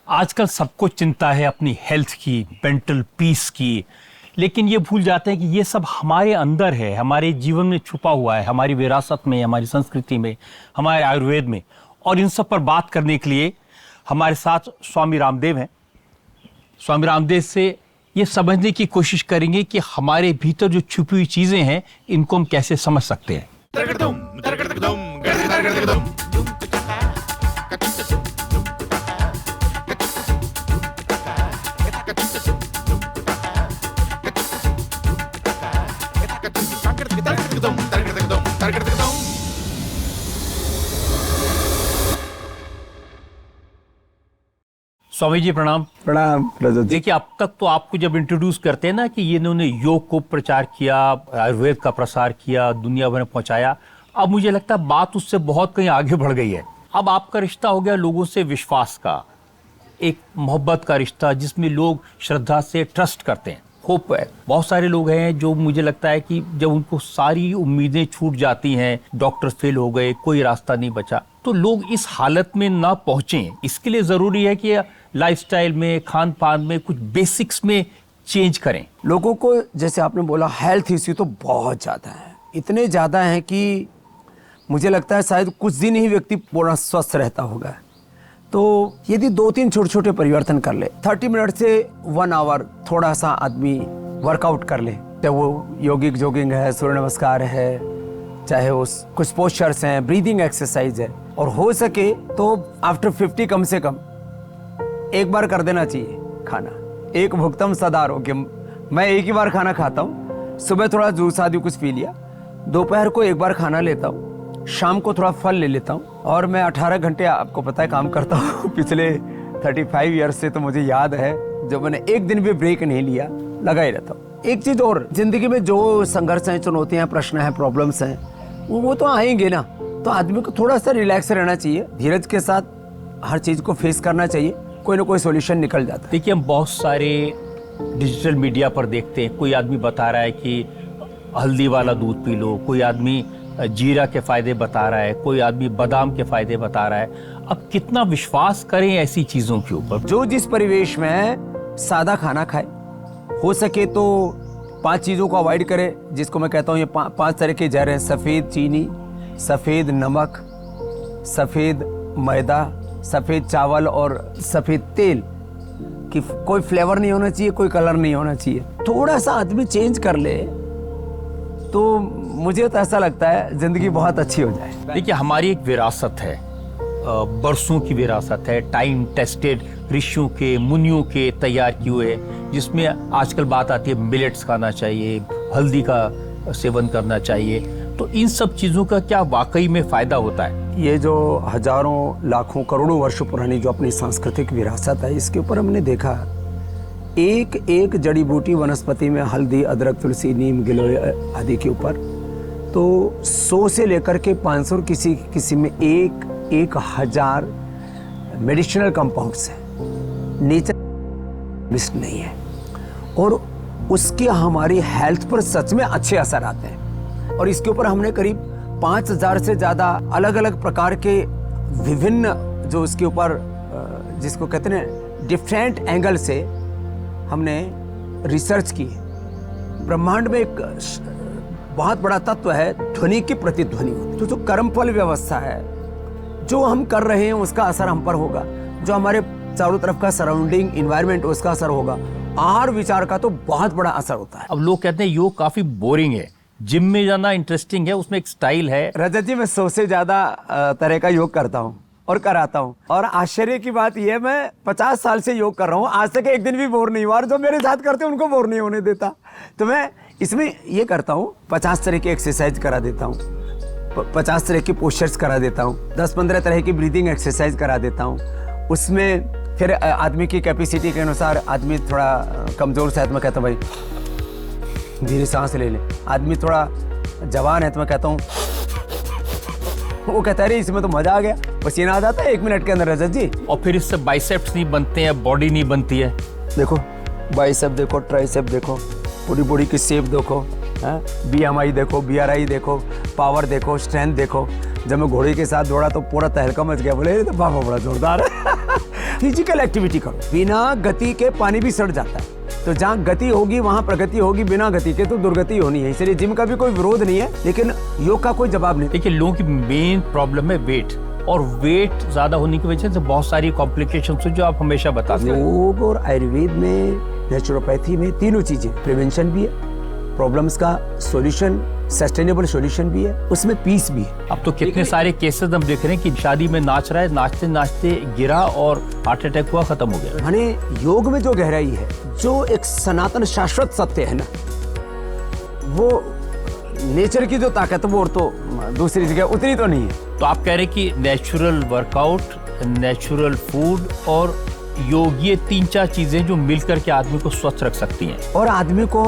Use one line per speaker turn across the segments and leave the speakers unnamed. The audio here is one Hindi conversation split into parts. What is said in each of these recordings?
आजकल सबको चिंता है अपनी हेल्थ की, मेंटल पीस की, लेकिन ये भूल जाते हैं कि ये सब हमारे अंदर है, हमारे जीवन में छुपा हुआ है, हमारी विरासत में, हमारी संस्कृति में, हमारे आयुर्वेद में। और इन सब पर बात करने के लिए हमारे साथ स्वामी रामदेव हैं। स्वामी रामदेव से ये समझने की कोशिश करेंगे कि हमारे भीतर जो छुपी हुई चीजें हैं, इनको हम कैसे समझ सकते हैं। स्वामी जी प्रणाम।
प्रणाम रजत जी।
देखिए, अब तक तो आपको जब इंट्रोड्यूस करते हैं ना कि ये इन्होंने योग को प्रचार किया, आयुर्वेद का प्रसार किया, दुनिया भर में पहुंचाया, अब मुझे लगता है बात उससे बहुत कहीं आगे बढ़ गई है। अब आपका रिश्ता हो गया लोगों से विश्वास का, एक मोहब्बत का रिश्ता, जिसमें लोग श्रद्धा से ट्रस्ट करते हैं, होप है। बहुत सारे लोग हैं जो मुझे लगता है कि जब उनको सारी उम्मीदें छूट जाती हैं, डॉक्टर फेल हो गए, कोई रास्ता नहीं बचा, तो लोग इस हालत में ना पहुंचे। इसके लिए जरूरी है कि लाइफस्टाइल में, खान पान में कुछ बेसिक्स में चेंज करें।
लोगों को, जैसे आपने बोला, हेल्थ इश्यू तो बहुत ज़्यादा है, इतने ज़्यादा हैं कि मुझे लगता है शायद कुछ दिन ही व्यक्ति पूर्ण स्वस्थ रहता होगा। तो यदि 2-3 छोटे छोटे परिवर्तन कर ले, 30 मिनट से 1 आवर थोड़ा सा आदमी वर्कआउट कर ले, चाहे वो योगिक जॉगिंग है, सूर्य नमस्कार है, चाहे उस कुछ पोस्चर्स हैं, ब्रीदिंग एक्सरसाइज है, और हो सके तो आफ्टर 50 कम से कम एक बार कर देना चाहिए खाना। एक भुक्तम सदा आरोग्य। मैं एक ही बार खाना खाता हूँ, सुबह थोड़ा जूस आदि कुछ पी लिया, दोपहर को एक बार खाना लेता हूँ, शाम को थोड़ा फल ले लेता हूँ, और मैं 18 घंटे आपको पता है काम करता हूँ पिछले 35 ईयर्स से। तो मुझे याद है जब मैंने एक दिन भी ब्रेक नहीं लिया, लगा ही रहता हूँ। एक चीज़ और, जिंदगी में जो संघर्ष हैं, चुनौतियाँ, प्रश्न हैं, प्रॉब्लम्स हैं, वो तो आएंगे ना। तो आदमी को थोड़ा सा रिलैक्स रहना चाहिए, धीरज के साथ हर चीज़ को फेस करना चाहिए, कोई ना कोई सॉल्यूशन निकल जाता है।
देखिए, हम बहुत सारे डिजिटल मीडिया पर देखते हैं, कोई आदमी बता रहा है कि हल्दी वाला दूध पी लो, कोई आदमी जीरा के फायदे बता रहा है, कोई आदमी बादाम के फायदे बता रहा है। अब कितना विश्वास करें ऐसी चीजों के ऊपर?
जो जिस परिवेश में सादा खाना खाए, हो सके तो 5 चीज़ों को अवॉइड करे, जिसको मैं कहता हूँ ये 5 तरह के जहर हैं: सफ़ेद चीनी, सफ़ेद नमक, सफ़ेद मैदा, सफ़ेद चावल और सफ़ेद तेल। कि कोई फ्लेवर नहीं होना चाहिए, कोई कलर नहीं होना चाहिए। थोड़ा सा आदमी चेंज कर ले तो मुझे तो ऐसा लगता है ज़िंदगी बहुत अच्छी हो जाए।
देखिए, हमारी एक विरासत है, बरसों की विरासत है, टाइम टेस्टेड, ऋषियों के, मुनियों के तैयार किए हुए, जिसमें आजकल बात आती है मिलेट्स खाना चाहिए, हल्दी का सेवन करना चाहिए। तो इन सब चीज़ों का क्या वाकई में फ़ायदा होता है?
ये जो हजारों लाखों करोड़ों वर्षों पुरानी जो अपनी सांस्कृतिक विरासत है, इसके ऊपर हमने देखा एक एक जड़ी बूटी वनस्पति में, हल्दी, अदरक, तुलसी, नीम, गिलोय आदि के ऊपर तो 100 से लेकर के 500, किसी में 1000 मेडिसिनल कंपाउंड्स हैं। नेचर मिस्ट नहीं है, और उसके हमारी हेल्थ पर सच में अच्छे असर आते हैं। और इसके ऊपर हमने करीब 5000 से ज़्यादा अलग अलग प्रकार के विभिन्न जो इसके ऊपर जिसको कहते हैं डिफरेंट एंगल से हमने रिसर्च की। ब्रह्मांड में एक बहुत बड़ा तत्व है, ध्वनि की प्रतिध्वनि होती है। तो जो कर्मफल व्यवस्था है, जो हम कर रहे हैं उसका असर हम पर होगा, जो हमारे चारों तरफ का सराउंडिंग इन्वायरमेंट उसका असर होगा, आहार विचार का तो बहुत बड़ा असर होता है।
अब लोग कहते हैं योग काफ़ी बोरिंग है, जिम में जाना इंटरेस्टिंग है, उसमें एक स्टाइल है।
रजत जी, मैं 100 से ज़्यादा तरह का योग करता हूँ और कराता हूँ, और आश्चर्य की बात यह है मैं 50 साल से योग कर रहा हूँ, आज तक एक दिन भी बोर नहीं हुआ, और जो मेरे साथ करते हैं उनको बोर नहीं होने देता। तो मैं इसमें ये करता हूँ, 50 तरह की एक्सरसाइज करा देता हूँ, 50 तरह की पोस्चर्स करा देता हूँ, 10-15 तरह की ब्रीदिंग एक्सरसाइज करा देता हूँ। उसमें फिर आदमी की कैपेसिटी के अनुसार, आदमी थोड़ा कमज़ोर सा है तो मैं कहता हूँ भाई धीरे सांस ले ले, आदमी थोड़ा जवान है तो मैं कहता हूँ, वो कहता है अरे इसमें तो मजा आ गया, पसीना आ जाता है 1 मिनट के अंदर रजत जी।
और फिर इससे बाइसेप्स नहीं बनते हैं, बॉडी नहीं बनती है।
देखो बाइसेप देखो, ट्राइसेप देखो, पूरी बॉडी की शेप देखो, BMI देखो, BRI देखो, पावर देखो, स्ट्रेंथ देखो। जब मैं घोड़े के साथ दौड़ा तो पूरा तहलका मच गया, बोले तो बाबा बड़ा जोरदार है। फिजिकल एक्टिविटी करो। बिना गति के पानी भी सड़ जाता है, तो जहाँ गति होगी वहाँ प्रगति होगी, बिना गति के तो दुर्गति होनी है। इसलिए जिम का भी कोई विरोध नहीं है, लेकिन योग का कोई जवाब नहीं।
देखिए, लोगों की मेन प्रॉब्लम है वेट, और वेट ज्यादा होने की वजह से बहुत सारी कॉम्प्लिकेशंस जो आप हमेशा बताते हैं।
योग और आयुर्वेद में, नेचुरोपैथी में तीनों चीजें, प्रिवेंशन भी है, प्रॉब्लम्स का सॉल्यूशन, सस्टेनेबल सॉल्यूशन भी है, उसमें पीस भी है।
अब तो कितने सारे केसेस हम देख रहे हैं कि शादी में नाच रहा है, नाचते नाचते गिरा और हार्ट अटैक हुआ, खत्म हो गया।
माने योग में जो गहराई है, जो एक सनातन शाश्वत सत्य है ना, वो नेचर की जो ताकत है वो और तो दूसरी जगह उतनी तो नहीं है।
तो आप कह रहे हैं कि नेचुरल वर्कआउट, नेचुरल फूड और योग, ये 3-4 चीजें जो मिलकर के आदमी को स्वस्थ रख सकती हैं।
और आदमी को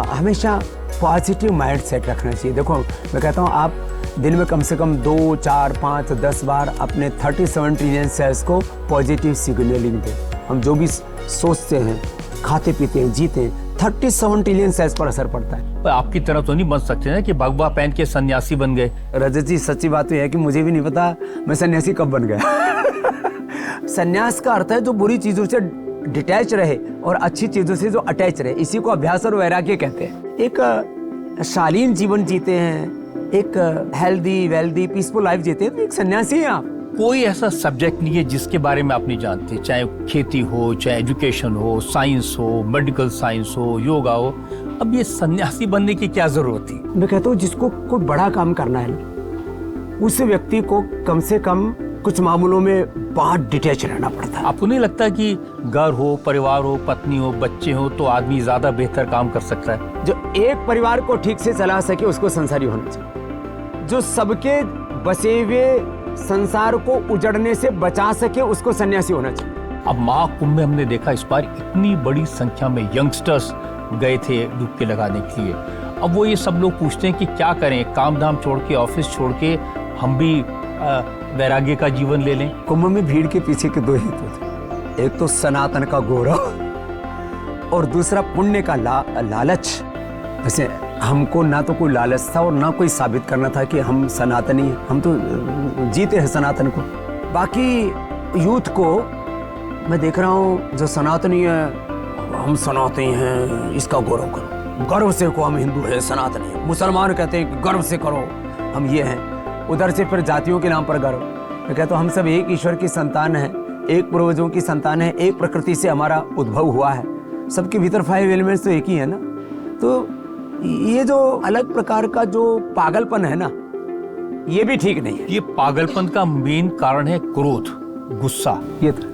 हमेशा पॉजिटिव माइंड सेट रखना चाहिए। देखो, मैं कहता हूँ आप दिन में कम से कम 2, 4, 5, 10 बार अपने 37 ट्रिलियन सेल्स को पॉजिटिव सिग्नलिंग दें। हम जो भी सोचते हैं, खाते पीते हैं, जीते हैं, 37 ट्रिलियन सेल्स पर असर पड़ता है।
पर आपकी तरह तो नहीं बन सकते ना कि भगवा पहन के सन्यासी बन गए।
रजत जी, सच्ची बात तो यह है कि मुझे भी नहीं पता मैं सन्यासी कब बन गया। सन्यास का अर्थ है जो बुरी चीजों से डिटैच रहे और अच्छी चीजों से जो अटैच रहे, इसी को अभ्यास और वैराग्य कहते हैं। एक शालीन जीवन जीते हैं, एक हेल्दी वेल्दी पीसफुल लाइफ जीते हैं, तो एक सन्यासी हैं आप।
कोई ऐसा सब्जेक्ट नहीं है जिसके बारे में आप नहीं जानते, चाहे खेती हो, चाहे एजुकेशन हो, साइंस हो, मेडिकल साइंस हो, योगा हो। अब ये सन्यासी बनने की क्या जरूरत थी?
मैं कहता हूँ जिसको कोई बड़ा काम करना है ना, उस व्यक्ति को कम से कम कुछ मामलों में बहुत डिटैच रहना पड़ता है।
आपको नहीं लगता कि घर हो, परिवार हो, पत्नी हो, बच्चे हो, तो आदमी ज्यादा बेहतर काम कर सकता है?
जो एक परिवार को ठीक से चला सके उसको संसारी होना चाहिए। जो सबके बसे हुए संसार को उजड़ने से बचा सके उसको सन्यासी होना चाहिए।
अब महाकुंभ में हमने देखा इस बार इतनी बड़ी संख्या में यंगस्टर्स गए थे डुबकी लगाने के लिए। अब वो ये सब लोग पूछते हैं कि क्या करें, काम धाम छोड़ के, ऑफिस छोड़ के हम भी वैराग्य का जीवन ले लें।
कुंभ में भीड़ के पीछे के दो हेतु थे, एक तो सनातन का गौरव और दूसरा पुण्य का लालच। वैसे हमको ना तो कोई लालच था और ना कोई साबित करना था कि हम सनातनी हैं, हम तो जीते हैं सनातन को। बाकी यूथ को मैं देख रहा हूँ जो सनातनी है, हम सनातनी हैं, इसका गौरव करो, गर्व से को हम हिंदू हैं, सनातनी हैं। मुसलमान कहते हैं कि गर्व से करो हम ये हैं। उधर से फिर जातियों के नाम पर गर्व। मैं कहता हूँ हम सब एक ईश्वर की संतान हैं, एक पूर्वजों की संतान है, एक प्रकृति से हमारा उद्भव हुआ है। सबके भीतर 5 एलिमेंट्स तो एक ही है ना। तो ये जो अलग प्रकार का जो पागलपन है ना, ये भी ठीक नहीं है।
ये पागलपन का मेन कारण है क्रोध, गुस्सा।
ये तो,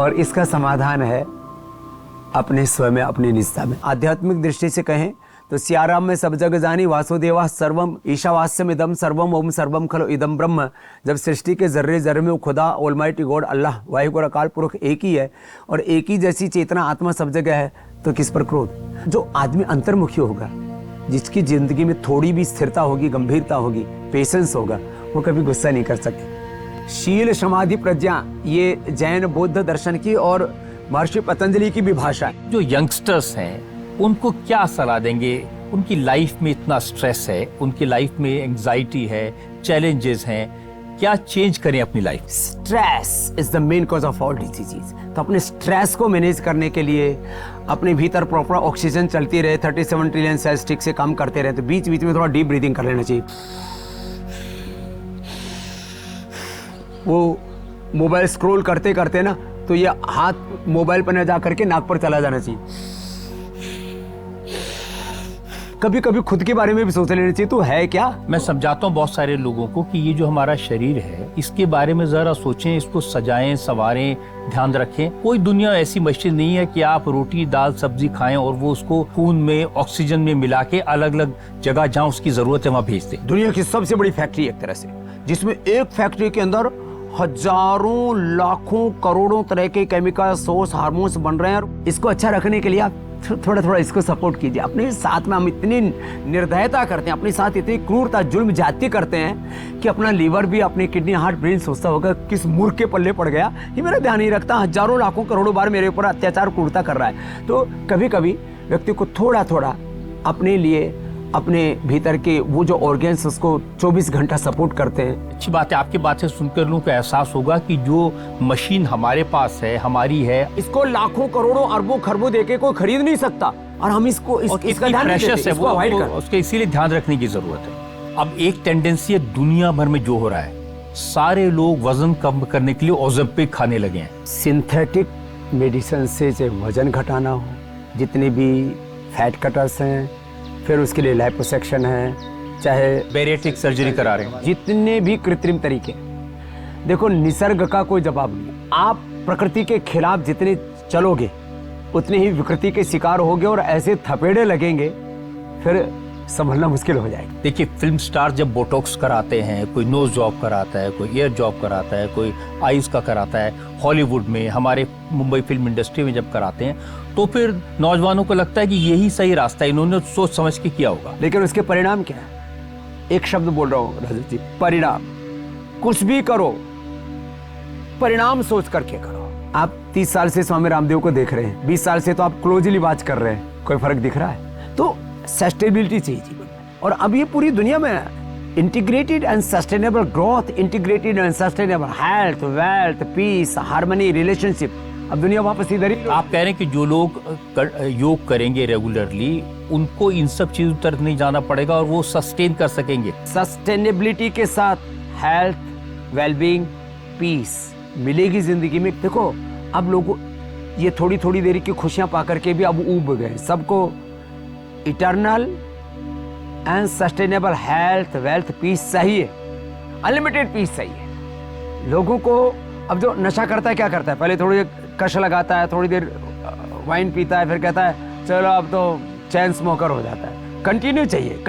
और इसका समाधान है अपने स्वयं में, अपनी निष्ठा में। आध्यात्मिक दृष्टि से कहें तो सियाराम में सब जग जानी वासुदेवा सर्वम ईशावास्यम इदम सर्वम ओम सर्वम खलो इदम ब्रह्म। जब सृष्टि के जर्रे जर्रे में वो खुदा ऑलमाइटी गॉड अल्लाह वाहिगुरु अकाल पुरख एक ही है और एक ही जैसी चेतना आत्मा सब जगह है, तो किस पर क्रोध? जो आदमी अंतर्मुखी होगा, जिसकी जिंदगी में थोड़ी भी स्थिरता होगी, गंभीरता होगी, पेशेंस होगा, वो कभी गुस्सा नहीं कर सकते। शील समाधि प्रज्ञा, ये जैन बौद्ध दर्शन की और महर्षि पतंजलि की भी भाषा है।
जो यंगस्टर्स हैं उनको क्या सलाह देंगे? उनकी लाइफ में इतना स्ट्रेस है, उनकी लाइफ में एंजाइटी है, चैलेंजेस हैं, क्या चेंज करें अपनी life?
Stress is the main cause of all diseases. तो अपने स्ट्रेस को मैनेज करने के लिए अपने भीतर प्रॉपर ऑक्सीजन चलती रहे, 37 ट्रिलियन सेल्स ठीक से काम करते रहे, तो बीच बीच में थोड़ा डीप ब्रीदिंग कर लेना चाहिए। वो मोबाइल स्क्रॉल करते करते ना, तो ये हाथ मोबाइल पर न जा करके नाक पर चला जाना चाहिए। कभी कभी खुद के बारे में भी सोच लेना चाहिए, तो है क्या।
मैं समझाता हूँ बहुत सारे लोगों को कि ये जो हमारा शरीर है, इसके बारे में जरा सोचें, इसको सजाएं, संवारें, ध्यान रखें। कोई दुनिया ऐसी मशीन नहीं है कि आप रोटी दाल सब्जी खाएं और वो उसको खून में ऑक्सीजन में मिला के अलग अलग जगह जहाँ उसकी जरूरत है वहाँ भेज दे।
दुनिया की सबसे बड़ी फैक्ट्री एक तरह से, जिसमें एक फैक्ट्री के अंदर हजारों लाखों करोड़ों तरह के केमिकल सोर्स हार्मोन्स बन रहे हैं। इसको अच्छा रखने के लिए आप थोड़ा थोड़ा इसको सपोर्ट कीजिए। अपने साथ में हम इतनी निर्दयता करते हैं, अपने साथ इतनी क्रूरता जुल्म ज्यादती करते हैं कि अपना लीवर भी, अपनी किडनी, हार्ट, ब्रेन सोचता होगा किस मूर्ख के पल्ले पड़ गया, ये मेरा ध्यान नहीं रखता, हजारों लाखों करोड़ों बार मेरे ऊपर अत्याचार क्रूरता कर रहा है। तो कभी कभी व्यक्ति को थोड़ा थोड़ा अपने लिए अपने भीतर के वो जो ऑर्गन्स उसको 24 घंटा सपोर्ट करते हैं।
अच्छी बात है, आपकी बात से सुनकर लोगों को एहसास होगा कि जो मशीन हमारे पास है, हमारी है,
इसको लाखों करोड़ों अरबों खरबों देके कोई खरीद नहीं सकता, और हम इसको इसका ध्यान नहीं देते, इसको अवॉइड कर।
उसके इसीलिए ध्यान रखने की जरूरत है। अब एक टेंडेंसी है दुनिया भर में जो हो रहा है, सारे लोग वजन कम करने के लिए ओज़ेम्पिक खाने लगे हैं।
सिंथेटिक मेडिसिन से चाहे वजन घटाना हो, जितने भी फैट कटर्स हैं, फिर उसके लिए लाइपोसक्शन है, चाहे
बेरिएट्रिक सर्जरी करा रहे हैं,
जितने भी कृत्रिम तरीके। देखो, निसर्ग का कोई जवाब नहीं। आप प्रकृति के खिलाफ जितने चलोगे उतने ही विकृति के शिकार होगे और ऐसे थपेड़े लगेंगे, फिर संभलना मुश्किल हो जाएगा।
देखिए, फिल्म स्टार जब बोटॉक्स कराते हैं, कोई नोज जॉब कराता है, कोई ईयर जॉब कराता है, कोई आईज का कराता है, हॉलीवुड में, हमारे मुंबई फिल्म इंडस्ट्री में जब कराते हैं, तो फिर नौजवानों को लगता है कि यही सही रास्ता है, इन्होंने सोच समझ के किया होगा।
लेकिन उसके परिणाम क्या है? एक शब्द बोल रहा हूँ रजत जी, परिणाम। कुछ भी करो, परिणाम सोच करके करो। आप 30 साल से स्वामी रामदेव को देख रहे हैं, 20 साल से तो आप क्लोजली वॉच कर रहे हैं, कोई फर्क दिख रहा है? तो सस्टेनेबिलिटी चाहिए जीवन में। और अब ये पूरी दुनिया में integrated and sustainable growth, integrated and sustainable health, wealth, peace, harmony, relationship, अब दुनिया वापस इधर ही।
आप कह रहे हैं कि जो लोग योग करेंगे रेगुलरली, उनको इन सब चीजों तरफ नहीं जाना पड़ेगा और वो सस्टेन कर सकेंगे।
सस्टेनेबिलिटी के साथ हेल्थ, वेलबींग, पीस मिलेगी जिंदगी में। देखो, अब लोग ये थोड़ी थोड़ी देर की खुशियां पा करके भी अब ऊब गए। सबको eternal and sustainable health, wealth, peace चाहिए, अनलिमिटेड पीस चाहिए। लोगों को अब जो नशा करता है क्या करता है? पहले थोड़ी देर कश लगाता है, थोड़ी देर वाइन पीता है, फिर कहता है चलो अब तो चैन स्मोकर हो जाता है। कंटिन्यू चाहिए,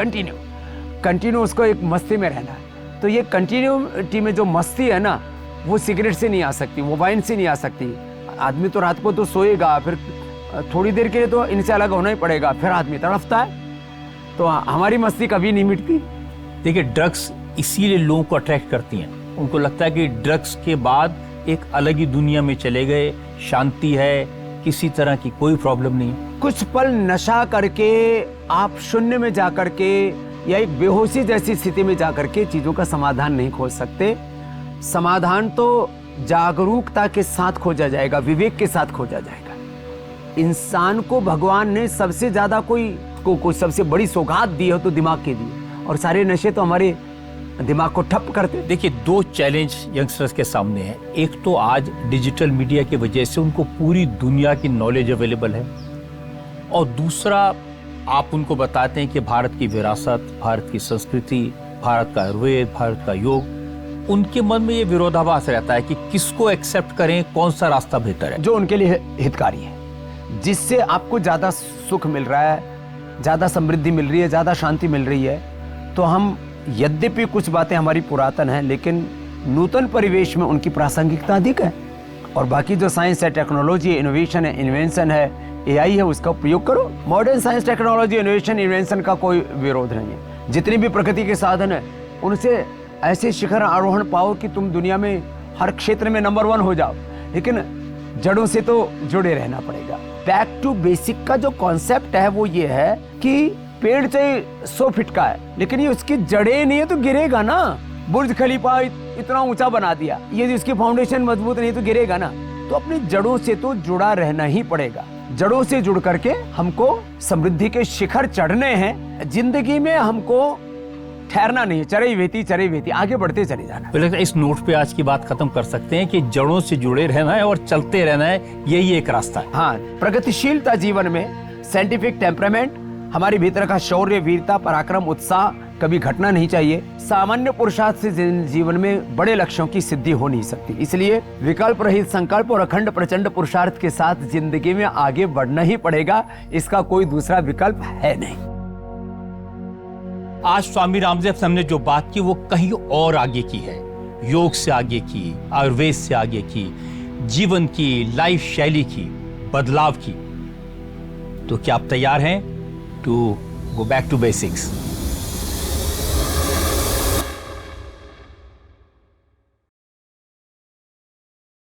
कंटिन्यू उसको एक मस्ती में रहना है। तो ये कंटिन्यूटी में जो मस्ती है ना, वो सिगरेट से नहीं आ सकती, वो वाइन से नहीं आ सकती। आदमी तो रात को तो सोएगा, फिर थोड़ी देर के लिए तो इनसे अलग होना ही पड़ेगा, फिर आदमी तड़फता है। तो हमारी मस्ती कभी नहीं मिटती।
देखिए, ड्रग्स इसीलिए लोगों को अट्रैक्ट करती हैं। उनको लगता है कि ड्रग्स के बाद एक अलग ही दुनिया में चले गए, शांति है, किसी तरह की कोई प्रॉब्लम नहीं।
कुछ पल नशा करके आप शून्य में जाकर के या एक बेहोशी जैसी स्थिति में जाकर के चीजों का समाधान नहीं खोज सकते। समाधान तो जागरूकता के साथ खोजा जाएगा, विवेक के साथ खोजा जाएगा। इंसान को भगवान ने सबसे ज्यादा कोई सबसे बड़ी सौगात दी हो तो दिमाग की दी, और सारे नशे तो हमारे दिमाग को ठप करते।
देखिए, दो चैलेंज यंगस्टर्स के सामने है। एक तो आज डिजिटल मीडिया की वजह से उनको पूरी दुनिया की नॉलेज अवेलेबल है, और दूसरा आप उनको बताते हैं कि भारत की विरासत, भारत की संस्कृति, भारत का आयुर्वेद, भारत का योग। उनके मन में ये विरोधाभास रहता है कि किसको एक्सेप्ट करें, कौन सा रास्ता बेहतर है।
जो उनके लिए हितकारी है, जिससे आपको ज्यादा सुख मिल रहा है, ज्यादा समृद्धि मिल रही है, ज्यादा शांति मिल रही है, तो हम, यद्यपि कुछ बातें हमारी पुरातन हैं, लेकिन नूतन परिवेश में उनकी प्रासंगिकता अधिक है। और बाकी जो साइंस है, टेक्नोलॉजी, इनोवेशन है, इन्वेंशन है, एआई है, उसका उपयोग करो। Modern science, technology, innovation, invention का कोई विरोध नहीं है। जितने भी प्रकृति के साधन है, उनसे ऐसे शिखर आरोहण पाओ कि तुम दुनिया में हर क्षेत्र में नंबर 1 हो जाओ। लेकिन जड़ों से तो जुड़े रहना पड़ेगा। बैक टू बेसिक का जो कॉन्सेप्ट है वो ये है कि पेड़ चाहे 100 फीट का है, लेकिन ये उसकी जड़ें नहीं है तो गिरेगा ना। बुर्ज खलीफा इतना ऊंचा बना दिया, ये उसकी फाउंडेशन मजबूत नहीं तो गिरेगा ना। तो अपनी जड़ों से तो जुड़ा रहना ही पड़ेगा। जड़ों से जुड़ करके हमको समृद्धि के शिखर चढ़ने हैं। जिंदगी में हमको ठहरना नहीं है, चरई वेती आगे बढ़ते चले जाना।
तो इस नोट पे आज की बात खत्म कर सकते हैं कि जड़ों से जुड़े रहना है और चलते रहना है, यही एक रास्ता है।
हाँ, प्रगतिशीलता जीवन में, साइंटिफिक टेम्परामेंट, हमारे भीतर का शौर्य, वीरता, पराक्रम, उत्साह कभी घटना नहीं चाहिए। सामान्य पुरुषार्थ से जीवन में बड़े लक्ष्यों की सिद्धि हो नहीं सकती। इसलिए विकल्प रहित संकल्प और अखंड प्रचंड पुरुषार्थ के साथ जिंदगी में आगे बढ़ना ही पड़ेगा। इसका कोई दूसरा विकल्प है नहीं।
आज स्वामी रामदेव से हमने जो बात की वो कहीं और आगे की है, योग से आगे की, आयुर्वेद से आगे की, जीवन की, लाइफ शैली की, बदलाव की। तो क्या आप तैयार हैं to go back to basics?